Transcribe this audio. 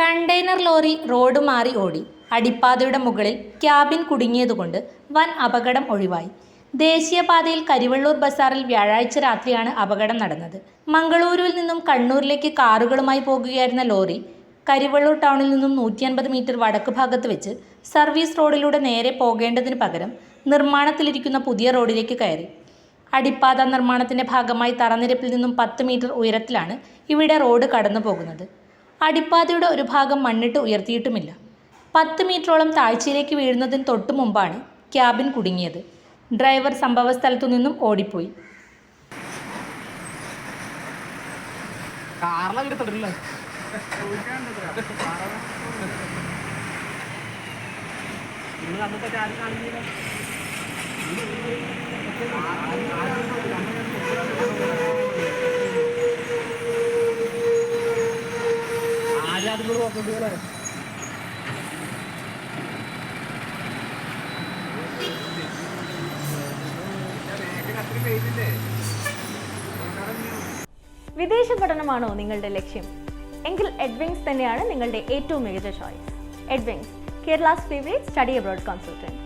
Container lorry road മാറി ഓടി. അടിപ്പാതയുടെ മുകളിൽ ക്യാബിൻ കുടുങ്ങിയതുകൊണ്ട് വൻ അപകടം ഒഴിവായി. ദേശീയപാതയിൽ കരിവള്ളൂർ ബസാറിൽ വ്യാഴാഴ്ച രാത്രിയാണ് അപകടം നടന്നത്. മംഗളൂരുവിൽ നിന്നും കണ്ണൂരിലേക്ക് കാറുകളുമായി പോകുകയായിരുന്ന ലോറി കരിവള്ളൂർ ടൗണിൽ നിന്നും 150 മീറ്റർ വടക്ക് ഭാഗത്ത് വെച്ച് സർവീസ് റോഡിലൂടെ നേരെ പോകേണ്ടതിന് പകരം നിർമ്മാണത്തിലിരിക്കുന്ന പുതിയ റോഡിലേക്ക് കയറി. അടിപ്പാത നിർമ്മാണത്തിന്റെ ഭാഗമായി തറനിരപ്പിൽ നിന്നും 10 മീറ്റർ ഉയരത്തിലാണ് ഇവിടെ റോഡ് കടന്നു പോകുന്നത്. അടിപ്പാതയുടെ ഒരു ഭാഗം മണ്ണിട്ട് ഉയർത്തിയിട്ടുമില്ല. 10 മീറ്ററോളം താഴ്ചയിലേക്ക് വീഴുന്നതിന് തൊട്ടു മുമ്പാണ് ക്യാബിൻ കുടുങ്ങിയത്. ഡ്രൈവർ സംഭവസ്ഥലത്തു നിന്നും ഓടിപ്പോയി. വിദേശ പഠനമാണോ നിങ്ങളുടെ ലക്ഷ്യം? എങ്കിൽ എഡ്വിങ്സ് തന്നെയാണ് നിങ്ങളുടെ ഏറ്റവും മികച്ച choice. Edwings, Kerala's favourite study abroad consultant.